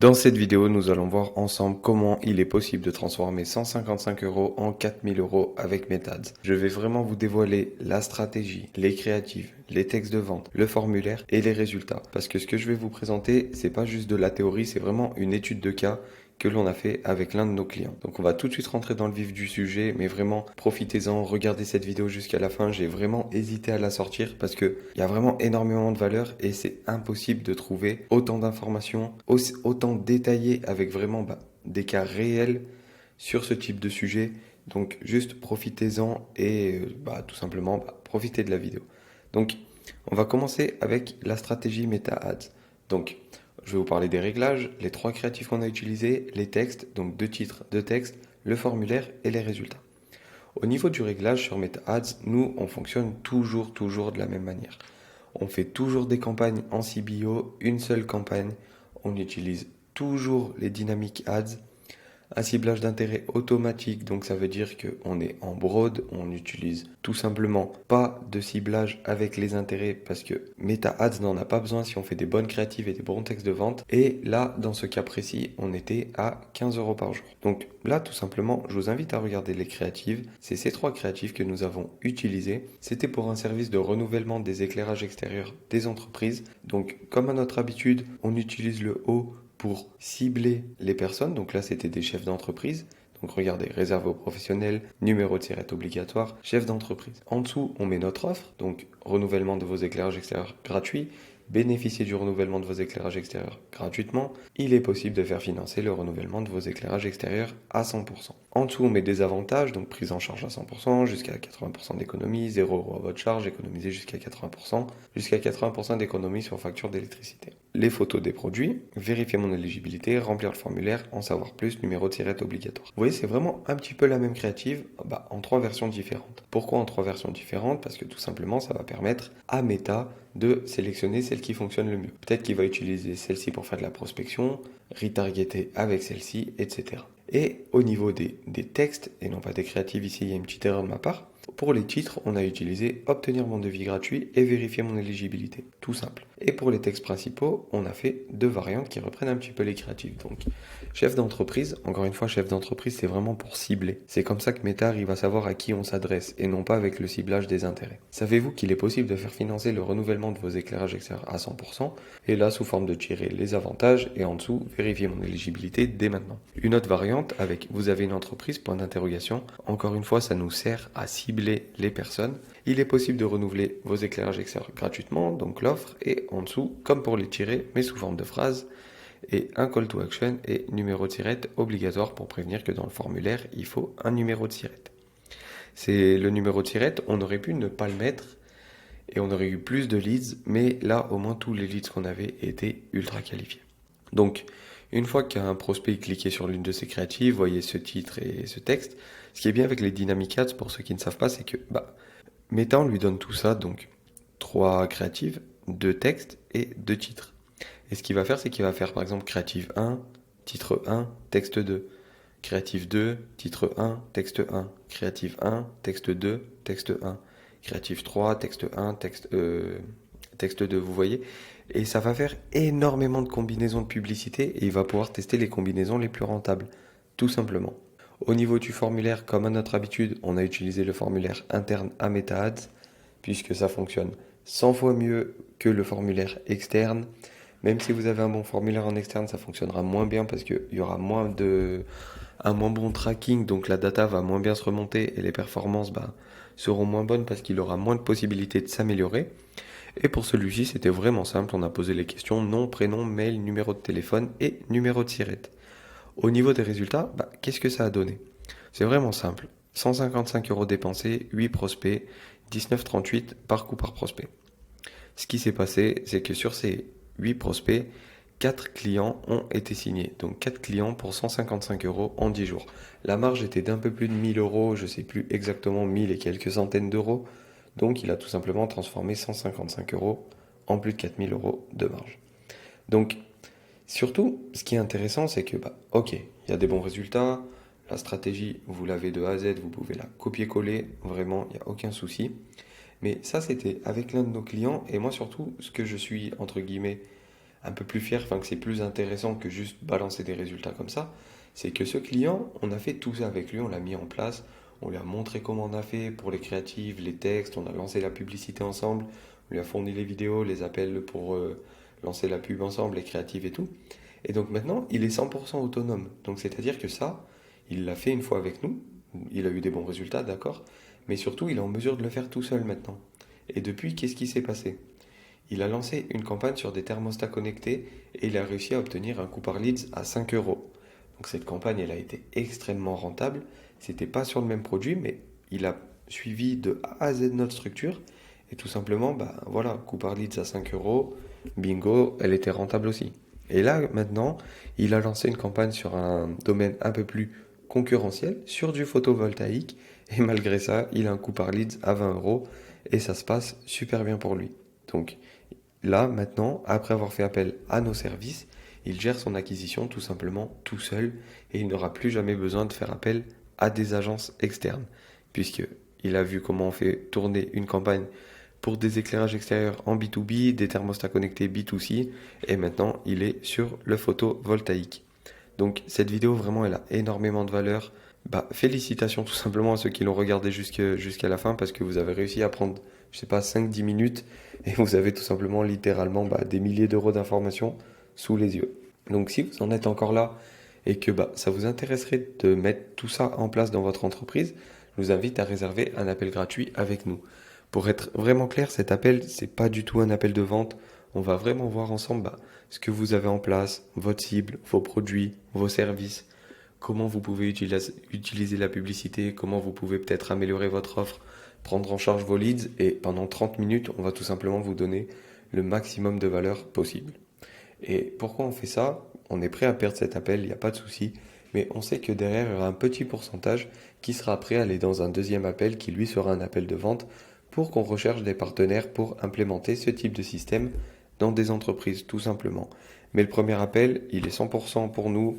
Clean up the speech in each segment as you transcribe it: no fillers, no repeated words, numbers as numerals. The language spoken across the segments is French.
Dans cette vidéo, nous allons voir ensemble comment il est possible de transformer 155 euros en 4000 euros avec MetaAds. Je vais vraiment vous dévoiler la stratégie, les créatives, les textes de vente, le formulaire et les résultats. Parce que ce que je vais vous présenter, c'est pas juste de la théorie, c'est vraiment une étude de cas que l'on a fait avec l'un de nos clients. Donc on va tout de suite rentrer dans le vif du sujet, mais vraiment profitez-en, regardez cette vidéo jusqu'à la fin. J'ai vraiment hésité à la sortir parce que il y a vraiment énormément de valeur et c'est impossible de trouver autant d'informations, autant détaillées avec vraiment des cas réels sur ce type de sujet. Donc juste profitez-en et tout simplement profitez de la vidéo. Donc on va commencer avec la stratégie Meta Ads. Donc je vais vous parler des réglages, les trois créatifs qu'on a utilisés, les textes, donc deux titres, deux textes, le formulaire et les résultats. Au niveau du réglage sur Meta Ads, nous, on fonctionne toujours de la même manière. On fait toujours des campagnes en CBO, une seule campagne. On utilise toujours les dynamic ads. Un ciblage d'intérêt automatique, donc ça veut dire qu'on est en broad, on n'utilise tout simplement pas de ciblage avec les intérêts parce que Meta Ads n'en a pas besoin si on fait des bonnes créatives et des bons textes de vente. Et là, dans ce cas précis, on était à 15 euros par jour. Donc là, tout simplement, je vous invite à regarder les créatives. C'est ces trois créatives que nous avons utilisées. C'était pour un service de renouvellement des éclairages extérieurs des entreprises. Donc, comme à notre habitude, on utilise le haut pour cibler les personnes. Donc là, c'était des chefs d'entreprise. Donc regardez, réservé aux professionnels, numéro de tirette obligatoire, chef d'entreprise. En dessous, on met notre offre, donc renouvellement de vos éclairages extérieurs gratuits. Bénéficiez du renouvellement de vos éclairages extérieurs gratuitement. Il est possible de faire financer le renouvellement de vos éclairages extérieurs à 100%. En dessous, on met des avantages, donc prise en charge à 100%, jusqu'à 80% d'économie, 0 euros à votre charge, économisez jusqu'à 80% d'économie sur facture d'électricité. Les photos des produits, vérifier mon éligibilité, remplir le formulaire, en savoir plus, numéro de tirette obligatoire. Vous voyez, c'est vraiment un petit peu la même créative, en trois versions différentes. Pourquoi en trois versions différentes? Parce que tout simplement, ça va permettre à Meta de sélectionner celle qui fonctionne le mieux. Peut-être qu'il va utiliser celle-ci pour faire de la prospection, retargeter avec celle-ci, etc. Et au niveau des textes, et non pas des créatives, ici il y a une petite erreur de ma part, pour les titres, on a utilisé obtenir mon devis gratuit et vérifier mon éligibilité. Tout simple. Et pour les textes principaux, on a fait deux variantes qui reprennent un petit peu les créatives. Donc, chef d'entreprise, encore une fois, chef d'entreprise, c'est vraiment pour cibler. C'est comme ça que Meta arrive à savoir à qui on s'adresse et non pas avec le ciblage des intérêts. Savez-vous qu'il est possible de faire financer le renouvellement de vos éclairages extérieurs à 100%? Et là, sous forme de tirer les avantages et en dessous, vérifier mon éligibilité dès maintenant. Une autre variante avec vous avez une entreprise, point d'interrogation. Encore une fois, ça nous sert à cibler les personnes. Il est possible de renouveler vos éclairages extérieurs gratuitement, donc l'offre, et en dessous, comme pour les tirer, mais sous forme de phrase, et un call to action et numéro de tirette obligatoire pour prévenir que dans le formulaire, il faut un numéro de tirette. C'est le numéro de tirette, on aurait pu ne pas le mettre et on aurait eu plus de leads, mais là, au moins, tous les leads qu'on avait étaient ultra qualifiés. Donc, une fois qu'un prospect cliquait sur l'une de ces créatives, voyez ce titre et ce texte, ce qui est bien avec les Dynamic Ads, pour ceux qui ne savent pas, c'est que Meta, on lui donne tout ça, donc trois créatives, deux textes et deux titres. Et ce qu'il va faire, c'est qu'il va faire par exemple créative 1, titre 1, texte 2. Créative 2, titre 1, texte 1. Créative 1, texte 2, texte 1. Créative 3, texte 1, texte 2, vous voyez. Et ça va faire énormément de combinaisons de publicité et il va pouvoir tester les combinaisons les plus rentables, tout simplement. Au niveau du formulaire, comme à notre habitude, on a utilisé le formulaire interne à MetaAds, puisque ça fonctionne 100 fois mieux que le formulaire externe. Même si vous avez un bon formulaire en externe, ça fonctionnera moins bien parce qu'il y aura un moins bon tracking, donc la data va moins bien se remonter et les performances seront moins bonnes parce qu'il aura moins de possibilités de s'améliorer. Et pour celui-ci, c'était vraiment simple, on a posé les questions nom, prénom, mail, numéro de téléphone et numéro de sirette. Au niveau des résultats, qu'est-ce que ça a donné? C'est vraiment simple. 155 euros dépensés, 8 prospects, 19,38 par coup par prospect. Ce qui s'est passé, c'est que sur ces 8 prospects, 4 clients ont été signés. Donc 4 clients pour 155 euros en 10 jours. La marge était d'un peu plus de 1000 euros, je ne sais plus exactement 1000 et quelques centaines d'euros. Donc il a tout simplement transformé 155 euros en plus de 4000 euros de marge. Donc surtout, ce qui est intéressant, c'est que, ok, il y a des bons résultats, la stratégie, vous l'avez de A à Z, vous pouvez la copier-coller, vraiment, il n'y a aucun souci. Mais ça, c'était avec l'un de nos clients, et moi surtout, ce que je suis, entre guillemets, un peu plus fier, enfin que c'est plus intéressant que juste balancer des résultats comme ça, c'est que ce client, on a fait tout ça avec lui, on l'a mis en place, on lui a montré comment on a fait pour les créatives, les textes, on a lancé la publicité ensemble, on lui a fourni les vidéos, les appels pour lancer la pub ensemble, les créatives et tout. Et donc maintenant, il est 100% autonome. Donc c'est-à-dire que ça, il l'a fait une fois avec nous, il a eu des bons résultats, d'accord, mais surtout, il est en mesure de le faire tout seul maintenant. Et depuis, qu'est-ce qui s'est passé? Il a lancé une campagne sur des thermostats connectés et il a réussi à obtenir un coût par leads à 5 euros. Donc cette campagne, elle a été extrêmement rentable. C'était pas sur le même produit, mais il a suivi de A à Z notre structure. Et tout simplement, bah voilà, coût par leads à 5 euros, bingo, elle était rentable aussi. Et là, maintenant, il a lancé une campagne sur un domaine un peu plus concurrentiel, sur du photovoltaïque. Et malgré ça, il a un coût par leads à 20 euros et ça se passe super bien pour lui. Donc là, maintenant, après avoir fait appel à nos services, il gère son acquisition tout simplement tout seul et il n'aura plus jamais besoin de faire appel à des agences externes, puisqu'il a vu comment on fait tourner une campagne pour des éclairages extérieurs en B2B, des thermostats connectés B2C, et maintenant il est sur le photovoltaïque. Donc cette vidéo vraiment elle a énormément de valeur. Bah, félicitations tout simplement à ceux qui l'ont regardé jusqu'à la fin parce que vous avez réussi à prendre, je sais pas, 5-10 minutes et vous avez tout simplement littéralement des milliers d'euros d'informations sous les yeux. Donc si vous en êtes encore là et que ça vous intéresserait de mettre tout ça en place dans votre entreprise, je vous invite à réserver un appel gratuit avec nous. Pour être vraiment clair, cet appel, c'est pas du tout un appel de vente. On va vraiment voir ensemble ce que vous avez en place, votre cible, vos produits, vos services, comment vous pouvez utiliser la publicité, comment vous pouvez peut-être améliorer votre offre, prendre en charge vos leads et pendant 30 minutes, on va tout simplement vous donner le maximum de valeur possible. Et pourquoi on fait ça? On est prêt à perdre cet appel, il n'y a pas de souci, mais on sait que derrière, il y aura un petit pourcentage qui sera prêt à aller dans un deuxième appel qui lui sera un appel de vente pour qu'on recherche des partenaires pour implémenter ce type de système dans des entreprises, tout simplement. Mais le premier appel, il est 100% pour nous.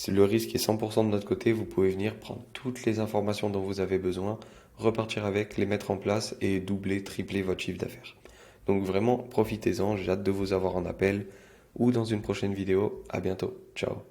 Le risque est 100% de notre côté. Vous pouvez venir prendre toutes les informations dont vous avez besoin, repartir avec, les mettre en place et doubler, tripler votre chiffre d'affaires. Donc vraiment, profitez-en. J'ai hâte de vous avoir en appel ou dans une prochaine vidéo. À bientôt. Ciao.